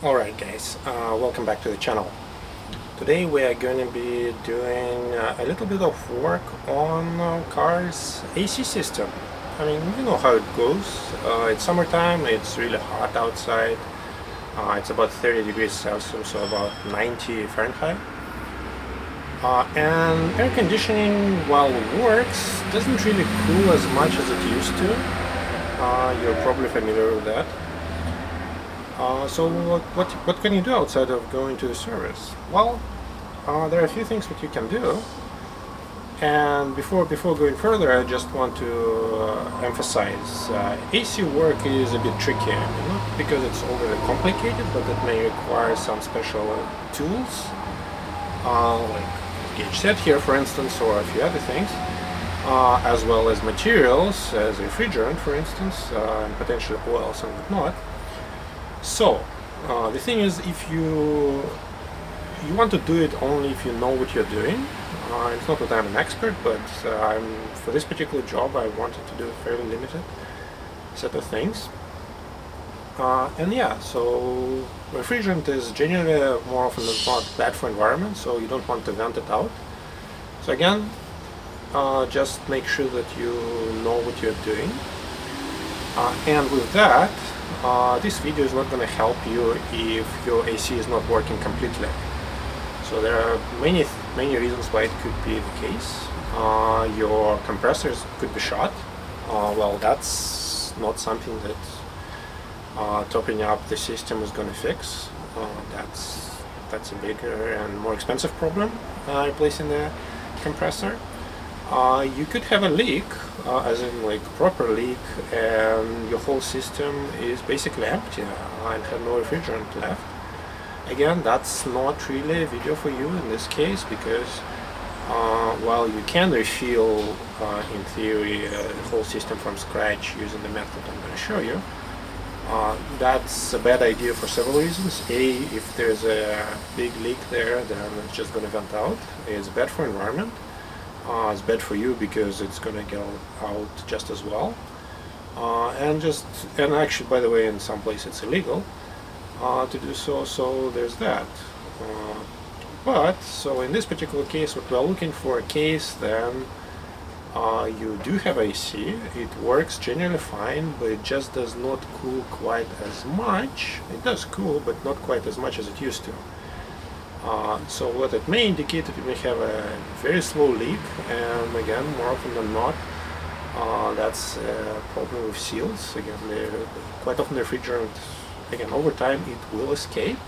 Alright guys, welcome back to the channel. Today we are going to be doing a little bit of work on car's AC system. I mean, you know how it goes. It's summertime, it's really hot outside. It's about 30 degrees Celsius, so about 90 Fahrenheit. And air conditioning, while it works, doesn't really cool as much as it used to. You're probably familiar with that. So what can you do outside of going to the service? Well, there are a few things that you can do. And before going further, I just want to emphasize AC work is a bit tricky, not because it's overly complicated, but it may require some special tools, like gauge set here, for instance, or a few other things, as well as materials, as refrigerant, for instance, and potentially oils and whatnot. So, the thing is, if you want to do it only if you know what you're doing. It's not that I'm an expert, but for this particular job I wanted to do a fairly limited set of things. And yeah, so refrigerant is generally more often than not bad for environment, so you don't want to vent it out. So again, just make sure that you know what you're doing. And with that, this video is not going to help you if your AC is not working completely. So there are many reasons why it could be the case. Your compressors could be shot. Well, that's not something that topping up the system is going to fix. That's a bigger and more expensive problem, replacing the compressor. You could have a leak, as in like proper leak, and your whole system is basically empty and have no refrigerant left. Again, that's not really a video for you in this case, because while you can refill, in theory, the whole system from scratch using the method I'm going to show you, that's a bad idea for several reasons. A, if there's a big leak there, then it's just going to vent out. It's bad for environment. It's bad for you because it's going to go out just as well. And actually, by the way, in some places it's illegal to do so, so there's that. But so in this particular case, what we're looking for a case, then you do have AC, it works generally fine, but it just does not cool quite as much. It does cool, but not quite as much as it used to. So what it may indicate that you may have a very slow leak, and again, more often than not, that's a problem with seals. Again, quite often the refrigerant, again, over time it will escape.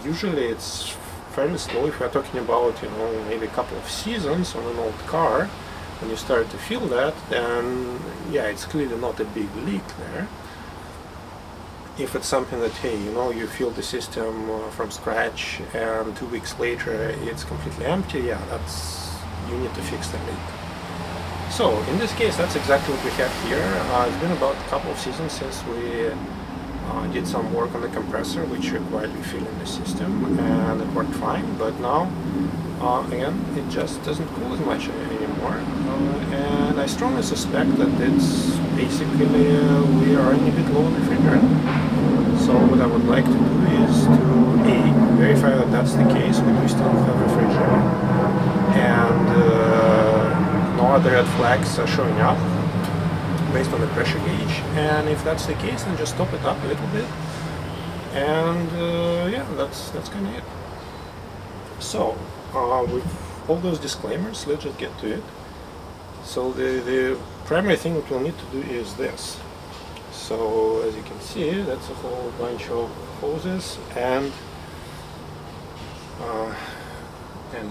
Usually it's fairly slow. If we're talking about, maybe a couple of seasons on an old car, when you start to feel that, then yeah, it's clearly not a big leak there. If it's something that, hey, you fill the system from scratch and 2 weeks later it's completely empty, yeah, you need to fix the leak. So in this case, that's exactly what we have here. It's been about a couple of seasons since we did some work on the compressor, which required refilling the system, and it worked fine. But now, again, it just doesn't cool as much anymore, and I strongly suspect that it's basically we are running a bit low on refrigerant. So what I would like to do is to A, verify that that's the case, we do still have refrigerant, and no other red flags are showing up based on the pressure gauge, and if that's the case, then just top it up a little bit, and yeah, that's kind of it. So with all those disclaimers, let's just get to it. So the primary thing that we'll need to do is this. So as you can see, that's a whole bunch of hoses and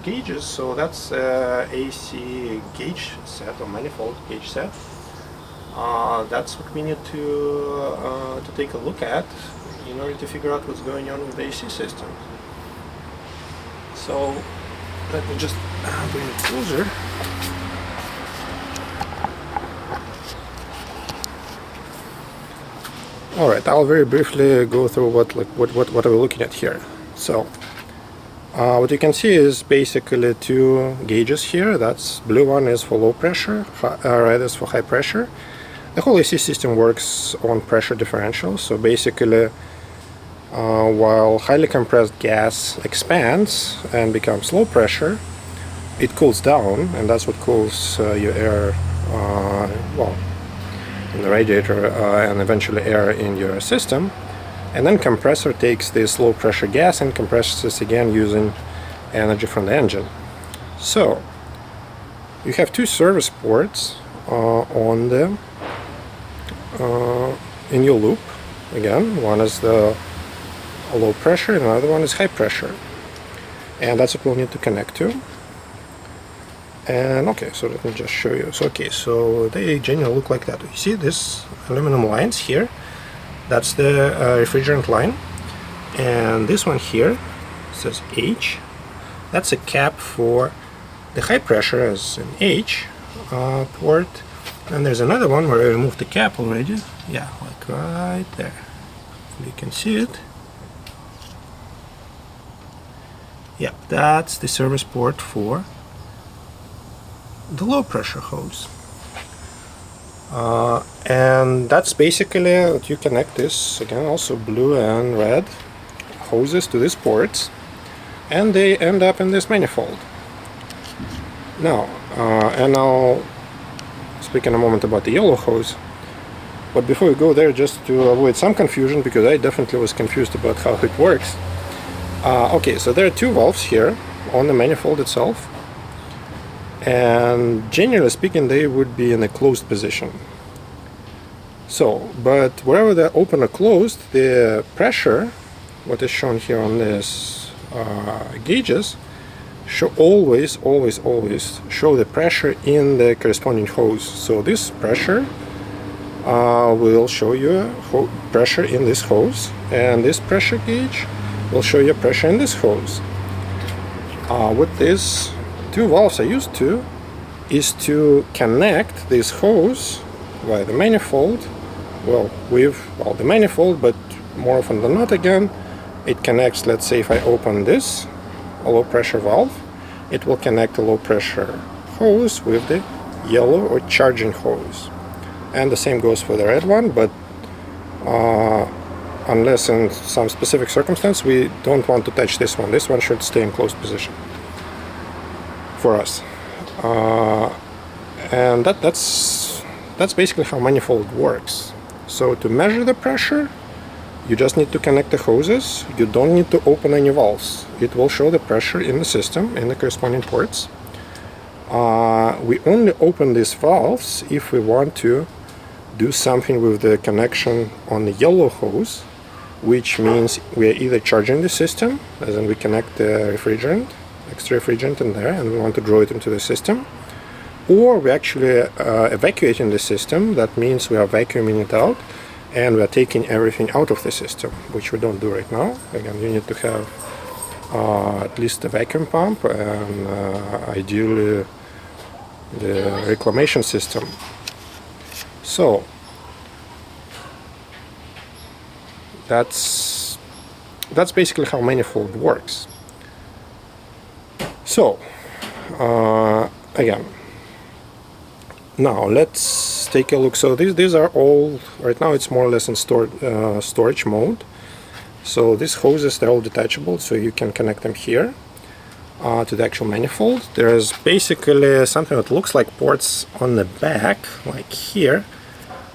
gauges. So that's AC gauge set, or manifold gauge set. That's what we need to take a look at in order to figure out what's going on with the AC system. So let me just bring it closer. Alright, I'll very briefly go through what are we looking at here. So what you can see is basically two gauges here. That's blue one is for low pressure, red is for high pressure. The whole AC system works on pressure differential, so basically while highly compressed gas expands and becomes low pressure, it cools down, and that's what cools your air, well, in the radiator and eventually air in your system. And then compressor takes this low pressure gas and compresses it again using energy from the engine. So you have two service ports on the in your loop. Again, one is the low pressure and another one is high pressure, and that's what we'll need to connect to. And okay, so let me just show you. So okay, so they generally look like that. You see this aluminum lines here? That's the refrigerant line, and this one here says H. That's a cap for the high pressure as an H port. And there's another one where I removed the cap already. Yeah, like right there. You can see it. Yep, that's the service port for the low pressure hose. And that's basically what you connect this, again, also blue and red hoses to these ports, and they end up in this manifold. Now, and I'll speak in a moment about the yellow hose, but before we go there, just to avoid some confusion, because I definitely was confused about how it works. Okay, so there are two valves here on the manifold itself, and generally speaking they would be in a closed position. So, but wherever they're open or closed, the pressure, what is shown here on this gauges, always show the pressure in the corresponding hose. So this pressure will show you pressure in this hose, and this pressure gauge will show you pressure in this hose. What these two valves are used to is to connect this hose via the manifold, with the manifold, but more often than not, again, it connects. Let's say if I open this, a low pressure valve, it will connect a low pressure hose with the yellow or charging hose, and the same goes for the red one, but unless in some specific circumstance we don't want to touch this one. This one should stay in closed position for us, and that's basically how manifold works. So to measure the pressure, you just need to connect the hoses. You don't need to open any valves. It will show the pressure in the system in the corresponding ports. We only open these valves if we want to do something with the connection on the yellow hose, which means we are either charging the system, as in we connect the refrigerant, extra refrigerant in there, and we want to draw it into the system, or we're actually evacuating the system. That means we are vacuuming it out and we are taking everything out of the system, which we don't do right now. Again, you need to have at least a vacuum pump and ideally the reclamation system. So that's basically how manifold works. So again, now let's take a look. So these are all, right now it's more or less in storage mode. So these hoses, they're all detachable, so you can connect them here to the actual manifold. There's basically something that looks like ports on the back, like here.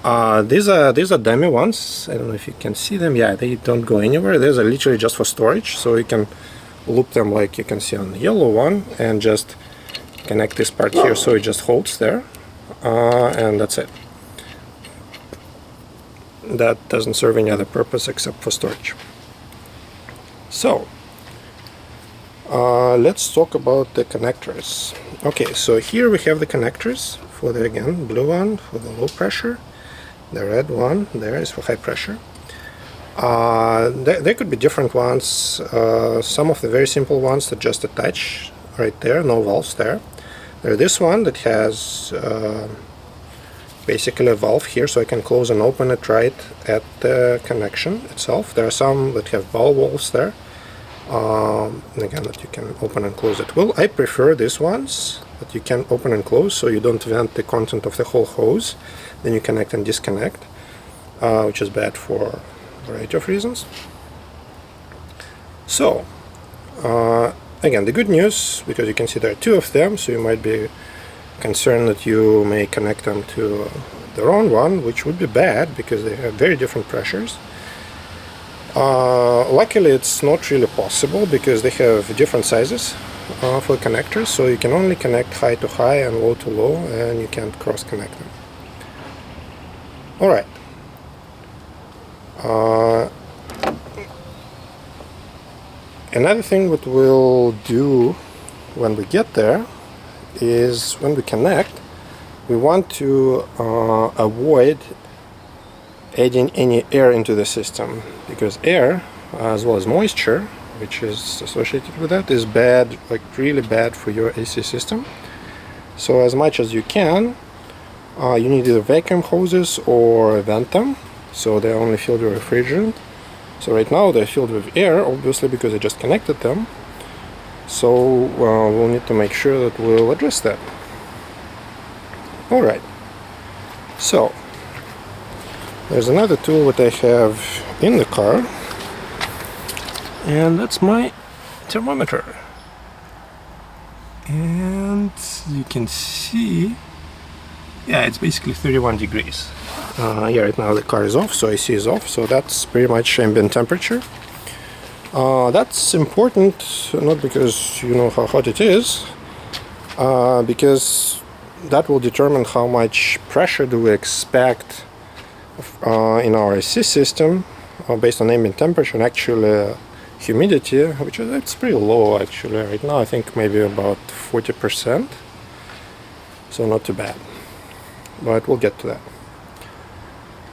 These are dummy ones. I don't know if you can see them. Yeah, they don't go anywhere. These are literally just for storage, so you can loop them like you can see on the yellow one and just connect this part here so it just holds there, and that's it. That doesn't serve any other purpose except for storage. So let's talk about the connectors. Okay, so here we have the connectors for the, again, blue one for the low pressure, the red one there is for high pressure. There could be different ones. Some of the very simple ones that just attach right there, no valves there. There's this one that has basically a valve here, so I can close and open it right at the connection itself. There are some that have ball valves there, again, that you can open and close at will. I prefer these ones that you can open and close, so you don't vent the content of the whole hose. Then you connect and disconnect, which is bad for a variety of reasons. So again, the good news, because you can see there are two of them, so you might be concerned that you may connect them to the wrong one, which would be bad because they have very different pressures. Luckily it's not really possible because they have different sizes for connectors, so you can only connect high to high and low to low, and you can't cross connect them. Alright. Another thing that we'll do when we get there is when we connect, we want to avoid adding any air into the system, because air, as well as moisture, which is associated with that, is bad, like really bad for your AC system. So as much as you can, you need either vacuum hoses or vent them, so they're only filled with refrigerant. So right now they're filled with air, obviously, because I just connected them. So we'll need to make sure that we'll address that. Alright, so there's another tool that I have in the car, and that's my thermometer. And you can see, yeah, it's basically 31 degrees. Yeah, right now the car is off, so AC is off, so that's pretty much ambient temperature. That's important, not because you know how hot it is, because that will determine how much pressure do we expect in our AC system based on ambient temperature and actually humidity, which is it's pretty low actually. Right now I think maybe about 40%, so not too bad, but we'll get to that.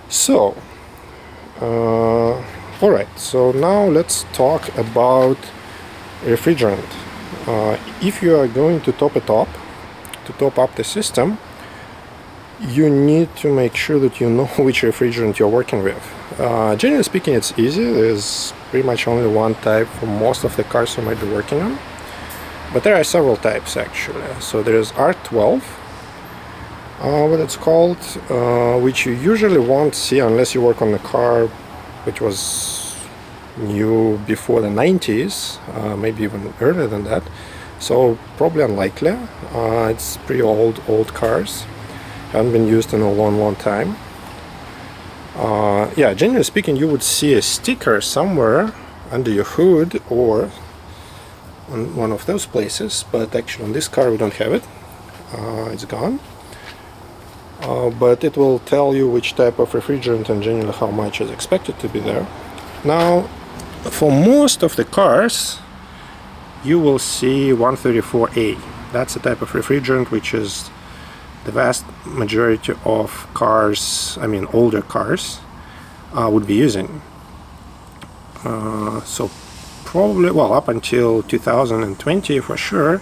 So alright, so now let's talk about refrigerant. If you are going to top up the system, you need to make sure that you know which refrigerant you're working with. Generally speaking, it's easy. There's pretty much only one type for most of the cars you might be working on, but there are several types actually. So there's R12, what it's called, which you usually won't see unless you work on a car which was new before the 90s, maybe even earlier than that. So probably unlikely. It's pretty old cars, haven't been used in a long time. Yeah, generally speaking, you would see a sticker somewhere under your hood or on one of those places, but actually on this car we don't have it. It's gone. But it will tell you which type of refrigerant and generally how much is expected to be there. Now, for most of the cars, you will see 134A. That's the type of refrigerant which is the vast majority of cars, I mean older cars, would be using. So probably, well, up until 2020 for sure,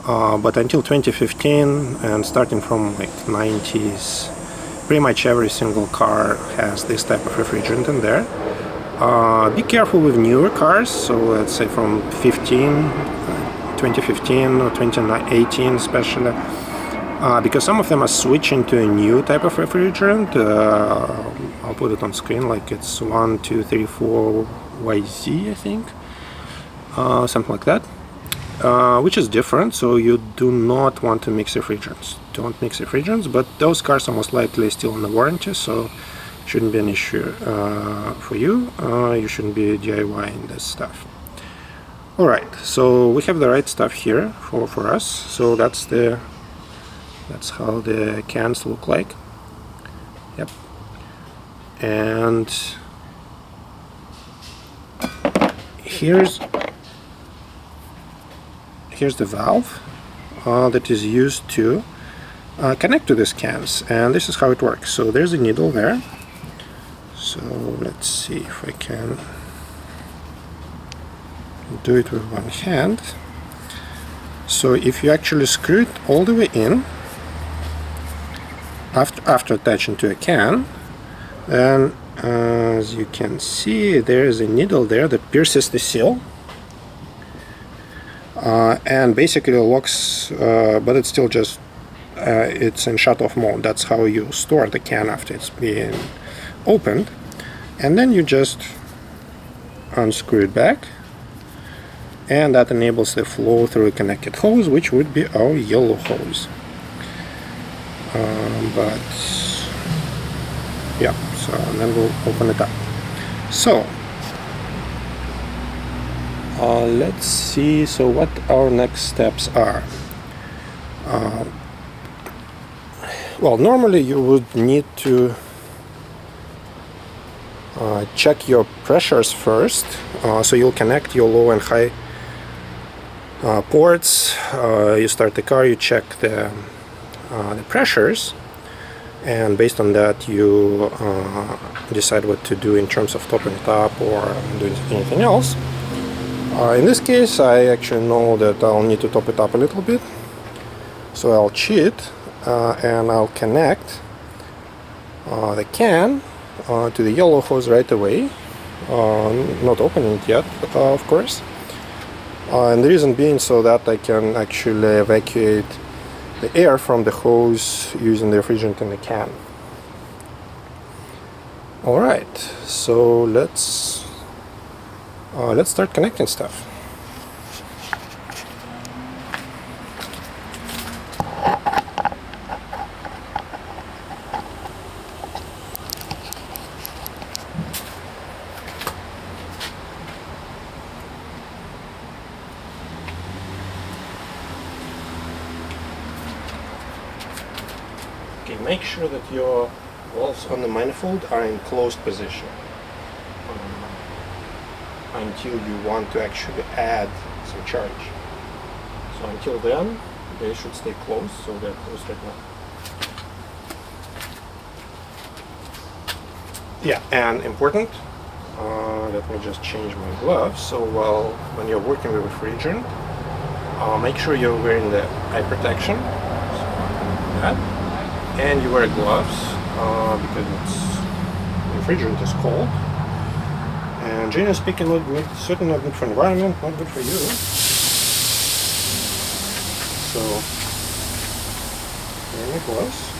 but until 2015 and starting from like 90s, pretty much every single car has this type of refrigerant in there. Be careful with newer cars, so let's say from 2015 or 2018 especially, because some of them are switching to a new type of refrigerant. I'll put it on screen, like it's 1234YZ, I think, something like that, which is different. So you do not want to mix refrigerants. Don't mix refrigerants, but those cars are most likely still in the warranty, so shouldn't be an issue for you. You shouldn't be DIYing this stuff. Alright, so we have the right stuff here for us. So that's how the cans look like. Yep. And here's the valve that is used to connect to these cans, and this is how it works. So there's a needle there. So let's see if I can do it with one hand. So if you actually screw it all the way in after attaching to a can, then as you can see, there is a needle there that pierces the seal and basically locks, but it's still just it's in shut-off mode. That's how you store the can after it's being opened, and then you just unscrew it back and that enables the flow through a connected hose, which would be our yellow hose. But yeah, so then we'll open it up. So let's see, so what our next steps are. Well, normally you would need to check your pressures first. So you'll connect your low and high ports. You start the car, you check the pressures, and based on that you decide what to do in terms of topping it up or doing anything else. In this case, I actually know that I'll need to top it up a little bit, so I'll cheat and I'll connect the can to the yellow hose right away, not opening it yet, of course. And the reason being so that I can actually evacuate the air from the hose using the refrigerant in the can. Alright, so let's start connecting stuff. Okay, make sure that your valves on the manifold are in closed position until you want to actually add some charge. So until then, they should stay closed, so they're closed right now. Yeah, and important, let me just change my gloves. So when you're working with refrigerant, make sure you're wearing the eye protection, so that, and you wear gloves because refrigerant is cold. And generally speaking, certainly not good for environment, not good for you. So, wearing the gloves.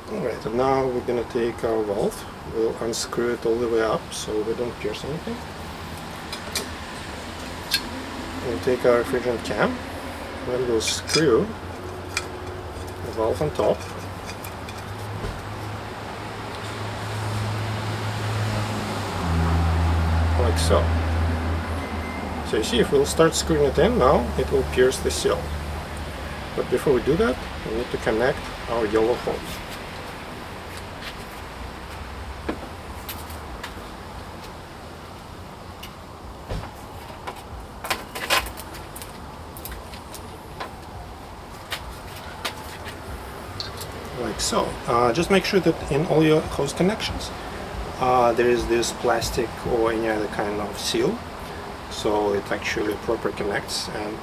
Alright, and now we're going to take our valve, we'll unscrew it all the way up so we don't pierce anything. We'll take our refrigerant cam, then we'll screw the valve on top. Like so. So you see, if we'll start screwing it in now, it will pierce the seal. But before we do that, we need to connect our yellow hose. Like so. Just make sure that in all your hose connections there is this plastic or any other kind of seal, so it actually properly connects and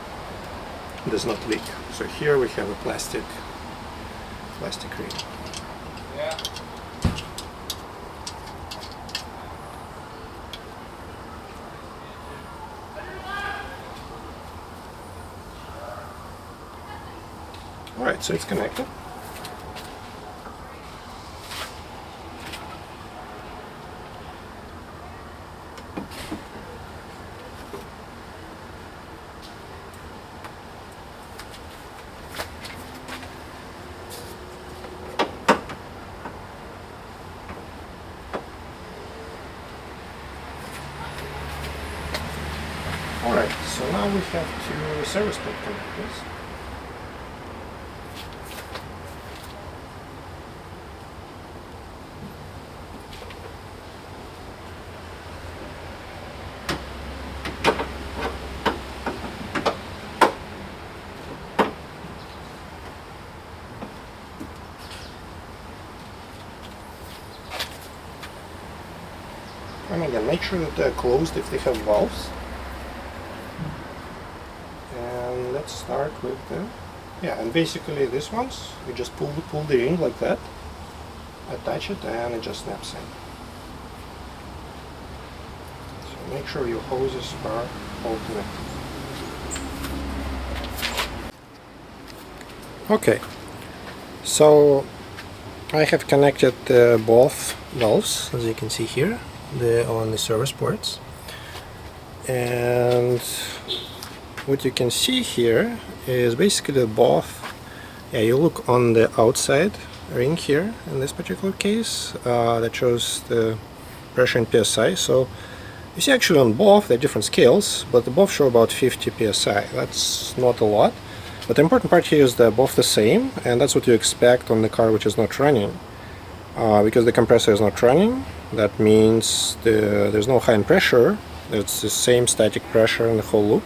does not leak. So here we have a plastic ring. Yeah. Alright, so it's connected. Alright, so now we have two service port connectors. And again, make sure that they're closed if they have valves. And let's start with the, yeah, and basically these ones, you just pull the ring like that, attach it, and it just snaps in. So make sure your hoses are all connected. Okay, so I have connected both valves, as you can see here, on the service ports, and what you can see here is basically both. Yeah, you look on the outside ring here in this particular case that shows the pressure in psi. So you see actually on both they're different scales, but they both show about 50 psi. That's not a lot. But the important part here is they're both the same, and that's what you expect on the car which is not running. Because the compressor is not running, that means there's no high in pressure, it's the same static pressure in the whole loop,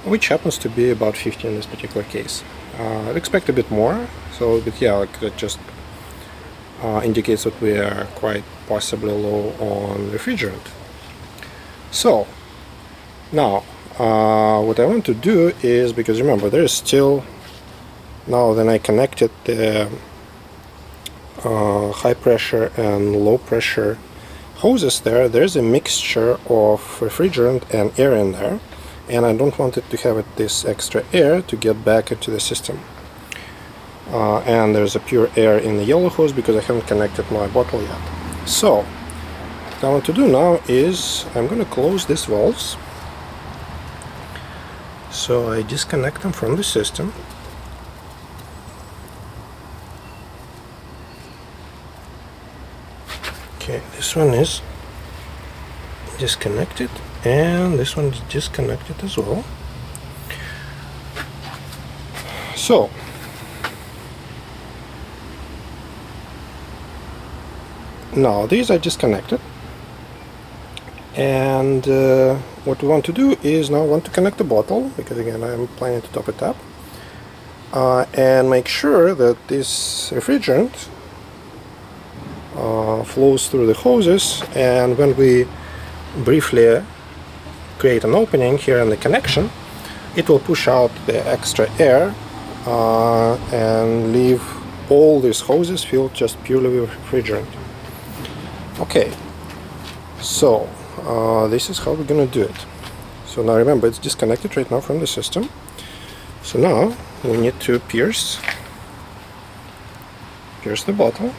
which happens to be about 50 in this particular case. I'd expect a bit more, but yeah, like that just indicates that we are quite possibly low on refrigerant. So, now, what I want to do is, because remember there is still, now then I connected the high pressure and low pressure hoses there's a mixture of refrigerant and air in there, and I don't want it to have this extra air to get back into the system. And there's a pure air in the yellow hose because I haven't connected my bottle yet. So what I want to do now is I'm going to close these valves. So I disconnect them from the system. Okay, this one is disconnected, and this one is disconnected as well. So now these are disconnected, and what we want to do is now want to connect the bottle, because again I'm planning to top it up, and make sure that this refrigerant flows through the hoses, and when we briefly create an opening here in the connection, it will push out the extra air and leave all these hoses filled just purely with refrigerant. Okay, so this is how we're gonna do it. So now remember, it's disconnected right now from the system. So now we need to pierce the bottle.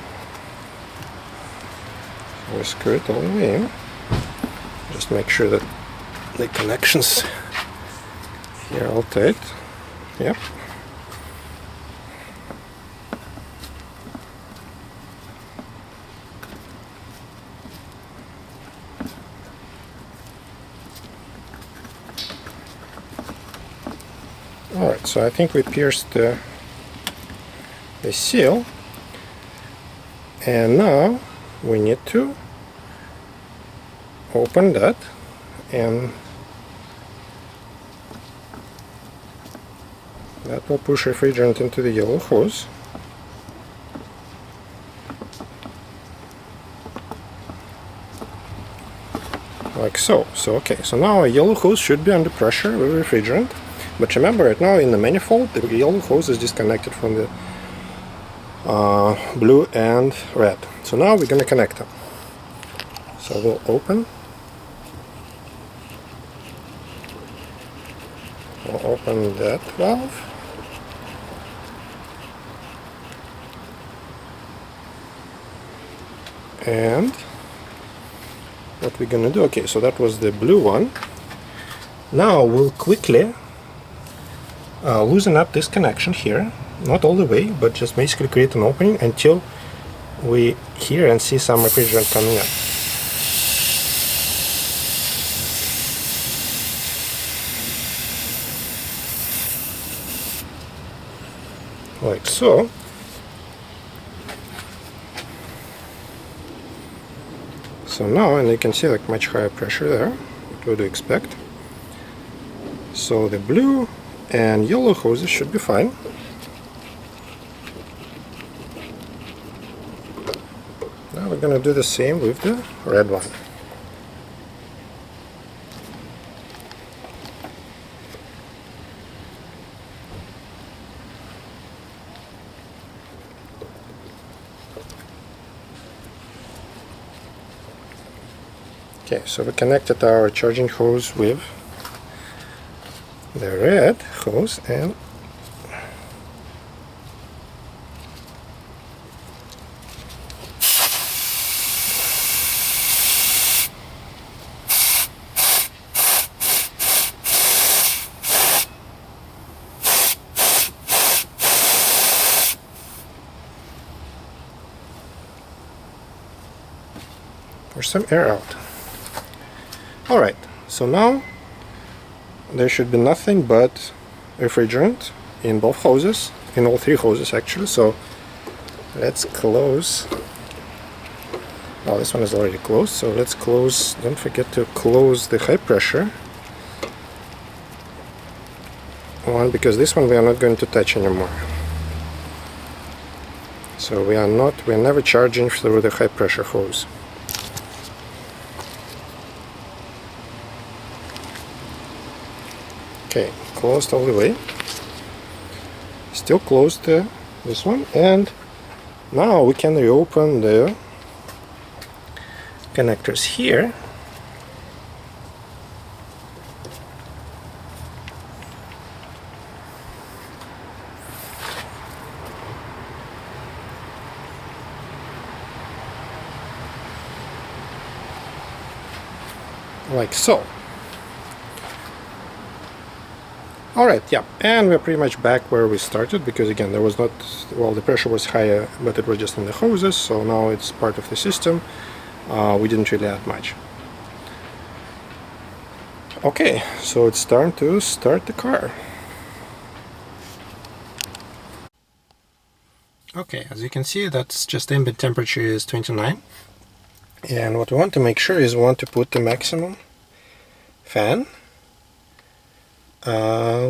So we screw it all the way in. Just make sure that the connections here are all tight. Yep. Alright, so I think we pierced the seal, and now we need to open that, and that will push refrigerant into the yellow hose. Like so. So okay, so now a yellow hose should be under pressure with refrigerant, but remember right now in the manifold the yellow hose is disconnected from the blue and red. So now we're going to connect them. So we'll open that valve, and what we're gonna do, okay, so that was the blue one. Now we'll quickly loosen up this connection here, not all the way, but just basically create an opening until we hear and see some refrigerant coming up. Like so. So now, and you can see like much higher pressure there, what would you expect. So the blue and yellow hoses should be fine. Now we're gonna do the same with the red one. Okay, so we connected our charging hose with the red hose, and push some air out. Alright, so now there should be nothing but refrigerant in both hoses, in all three hoses actually. So let's close. Oh, this one is already closed, so let's close. Don't forget to close the high pressure one, because this one we are not going to touch anymore. So we are never charging through the high pressure hose. Okay, closed all the way. Still closed this one, and now we can reopen the connectors here. Like so. Alright, yeah, and we're pretty much back where we started, because again there was not, well, the pressure was higher, but it was just in the hoses, so now it's part of the system. We didn't really add much. Okay, so it's time to start the car. Okay, as you can see, that's just ambient temperature is 29. And what we want to make sure is we want to put the maximum fan.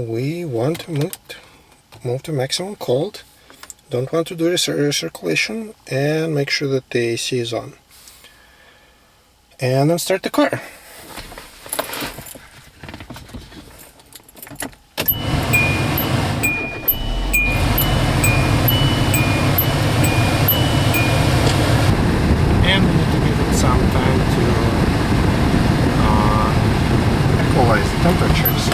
We want to move to maximum cold. Don't want to do recirculation, and make sure that the AC is on. And then start the car. And we need to give it some time to equalize the temperatures.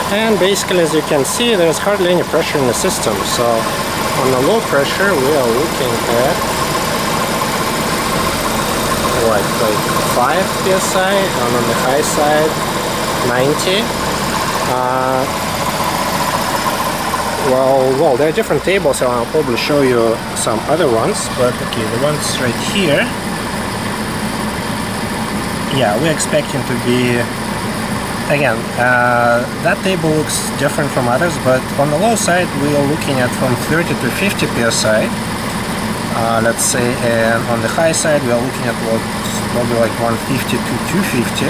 And basically, as you can see, there's hardly any pressure in the system. So on the low pressure we are looking at like 5 psi, and on the high side 90. Well, there are different tables, so I'll probably show you some other ones, but okay, the ones right here, yeah, we're expecting to be, again, that table looks different from others, but on the low side we are looking at from 30 to 50 psi, let's say, and on the high side we are looking at what, probably like 150 to 250.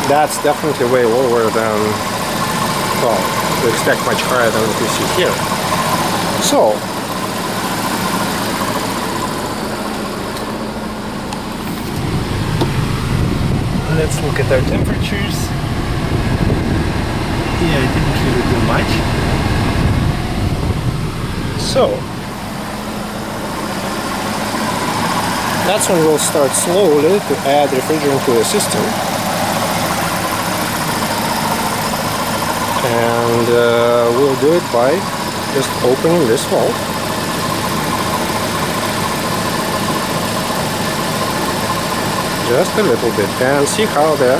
That's definitely way lower than, well, we expect much higher than what we see here. So let's look at our temperatures. Yeah, it didn't really do much. So that's when we'll start slowly to add refrigerant to the system. And we'll do it by just opening this valve. Just a little bit, and see how the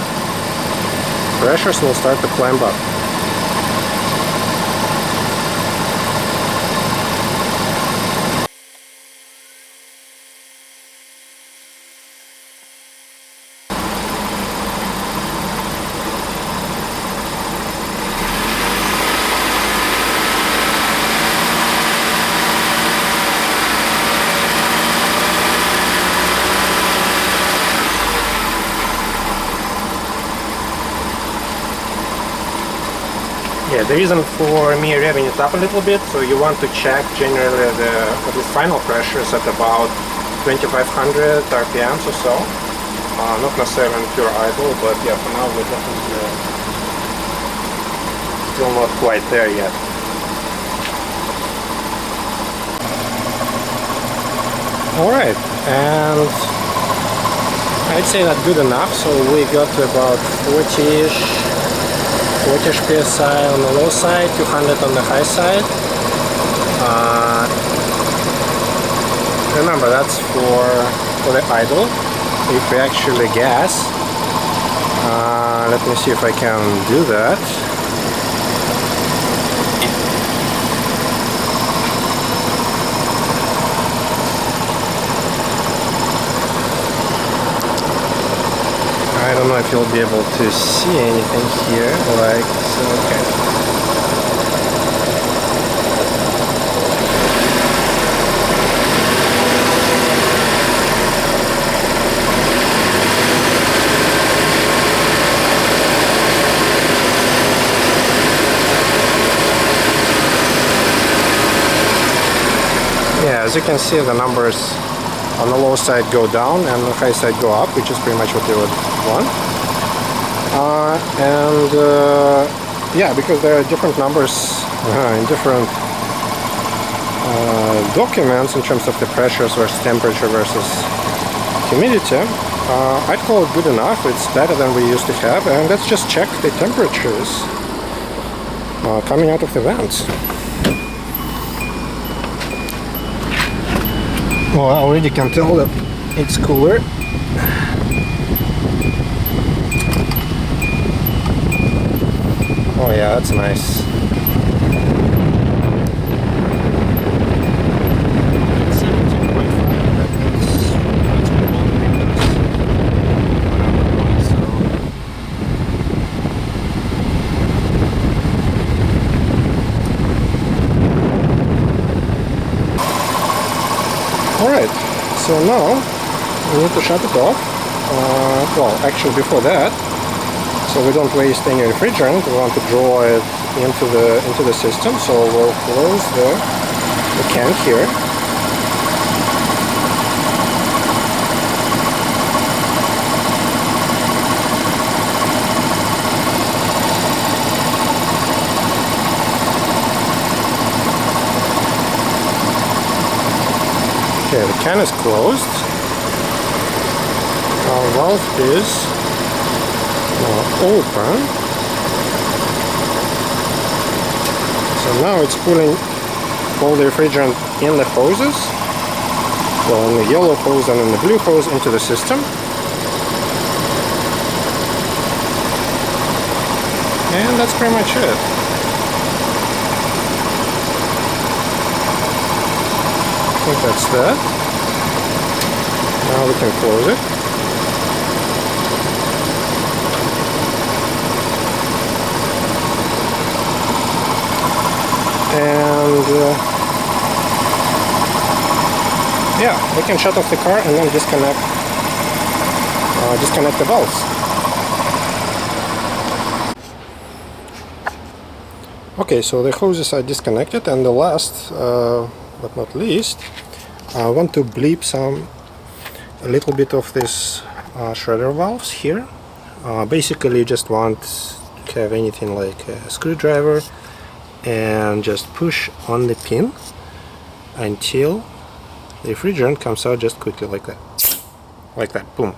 pressures will start to climb up. Yeah, the reason for me revving it up a little bit, so you want to check generally the final pressures at about 2500 RPMs or so. Not necessarily on pure idle, but yeah, for now we're definitely still not quite there yet. Alright, and I'd say that's good enough. So we got to about 40-ish psi on the low side, 200 on the high side. Remember, that's for the idle. If we actually gas, let me see if I can do that. I don't know if you'll be able to see anything here, like so. Okay. Yeah, as you can see, the numbers on the low side go down and the high side go up, which is pretty much what you would want. Yeah, because there are different numbers in different documents in terms of the pressures versus temperature versus humidity, I'd call it good enough. It's better than we used to have. And let's just check the temperatures coming out of the vents. Well, I already can tell that it's cooler. Oh yeah, that's nice. Alright, so now we need to shut it off. Well, actually before that, so we don't waste any refrigerant, we want to draw it into the system, so we'll close the can here. Okay, the can is closed. Our valve is open. So now it's pulling all the refrigerant in the hoses, well, in the yellow hose and in the blue hose, into the system. And that's pretty much it. I think that's that. Now we can close it. And yeah, we can shut off the car and then disconnect the valves. Okay, so the hoses are disconnected, and the last but not least, I want to bleep a little bit of this shredder valves here. Basically, you just want to have anything like a screwdriver and just push on the pin until the refrigerant comes out just quickly like that, boom.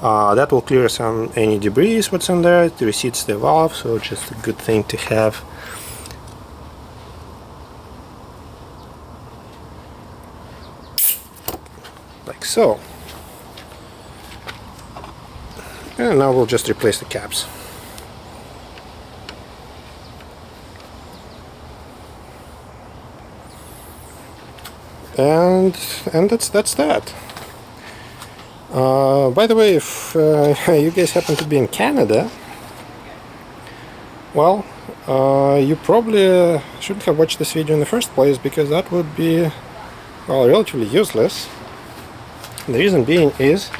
That will clear any debris what's in there. It resets the valve, so just a good thing to have. Like so. And now we'll just replace the caps. And that's that. By the way, if you guys happen to be in Canada, well, you probably shouldn't have watched this video in the first place, because that would be, well, relatively useless. The reason being is,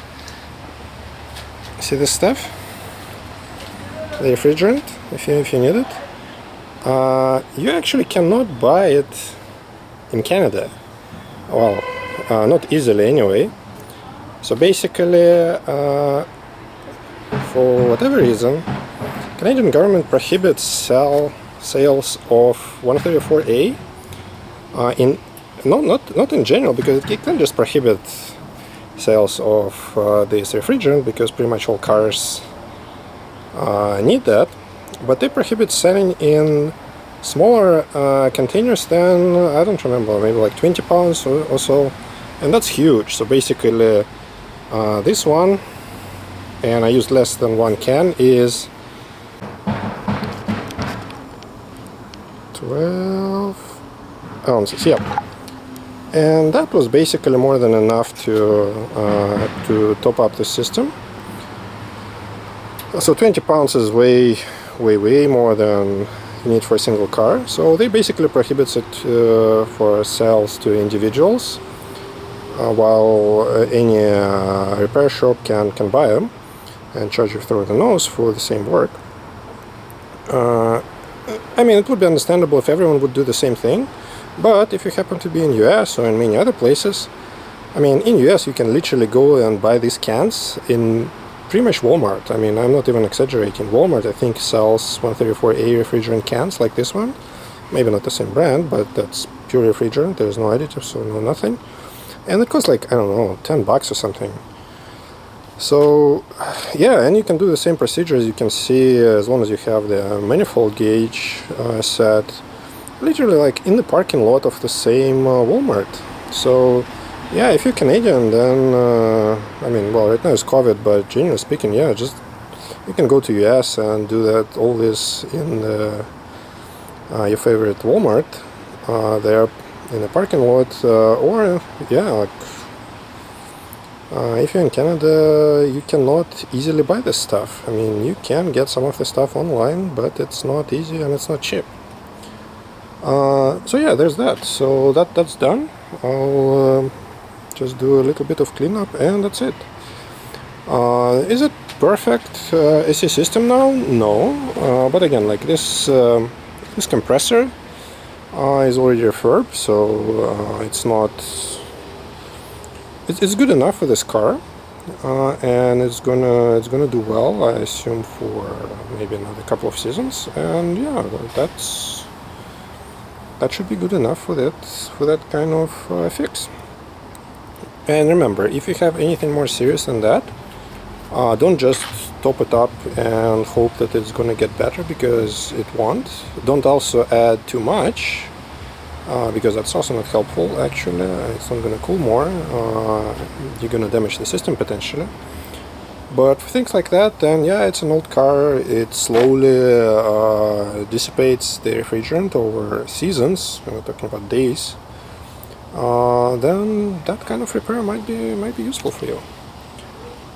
see this stuff? The refrigerant, if you need it, you actually cannot buy it in Canada. Well, not easily anyway. So basically, for whatever reason, Canadian government prohibits sales of 134A in not in general, because it can just prohibit sales of this refrigerant, because pretty much all cars need that, but they prohibit selling in smaller containers than, I don't remember, maybe like 20 pounds or so, and that's huge. So basically this one, and I used less than 1 can, is 12 ounces, yeah. And that was basically more than enough to top up the system. So 20 pounds is way more than you need for a single car. So they basically prohibits it for sales to individuals, while any repair shop can buy them and charge you through the nose for the same work. I mean, it would be understandable if everyone would do the same thing, but if you happen to be in US or in many other places, I mean, in US you can literally go and buy these cans in pretty much Walmart. I mean, I'm not even exaggerating. Walmart, I think, sells 134A refrigerant cans like this one. Maybe not the same brand, but that's pure refrigerant. There's no additives, so no nothing. And it costs like, I don't know, $10 or something. So yeah, and you can do the same procedure, as you can see, as long as you have the manifold gauge set, literally like in the parking lot of the same Walmart. So yeah, if you're Canadian, then I mean, well, right now it's COVID, but generally speaking, yeah, just you can go to US and do that, all this in your favorite Walmart there in the parking lot, or yeah, like if you're in Canada, you cannot easily buy this stuff. I mean, you can get some of the stuff online, but it's not easy and it's not cheap. So yeah, there's that. So that's done. I'll just do a little bit of cleanup and that's it. Is it perfect AC system now? No. But again, like this compressor is already refurbed, so it's not. It's good enough for this car, and it's gonna do well, I assume, for maybe another couple of seasons. And yeah, that should be good enough for that kind of fix. And remember, if you have anything more serious than that, don't just top it up and hope that it's gonna get better, because it won't. Don't also add too much, because that's also not helpful. Actually, it's not going to cool more. You're going to damage the system potentially. But for things like that, then yeah, it's an old car. It slowly dissipates the refrigerant over seasons. We're talking about days. Then that kind of repair might be useful for you.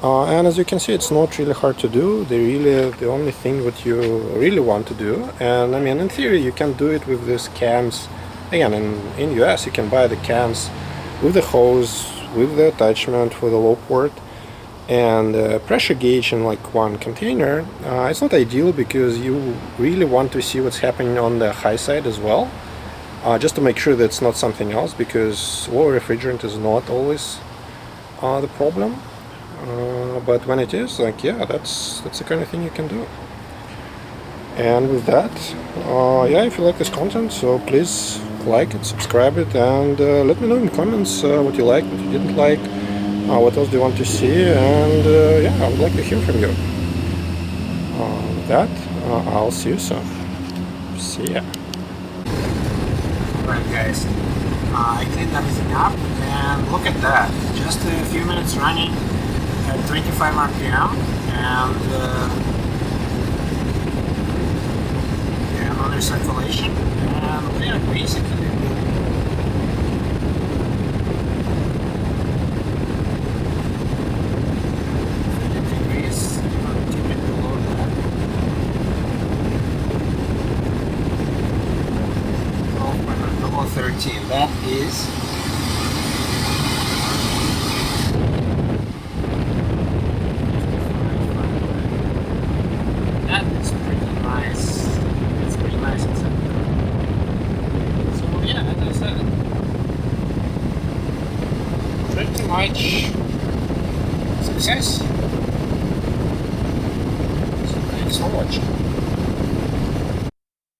And as you can see, it's not really hard to do. The only thing that you really want to do, and I mean, in theory, you can do it with these cans. Again, in US you can buy the cans with the hose, with the attachment for the low port, and pressure gauge in like one container. It's not ideal, because you really want to see what's happening on the high side as well, just to make sure that it's not something else, because low refrigerant is not always the problem. But when it is, like, yeah, that's the kind of thing you can do. And with that, yeah, if you like this content, so please like it, subscribe it, and let me know in the comments what you liked, what you didn't like, what else do you want to see, and yeah, I would like to hear from you. With that, I'll see you soon. See ya. Alright guys, I cleaned everything up, and look at that, just a few minutes running at 25 RPM, and on circulation, and we are basically degrees, keep it below that. 13. That is pretty nice. It's pretty nice. So yeah, as I said, pretty much success. So thanks for watching.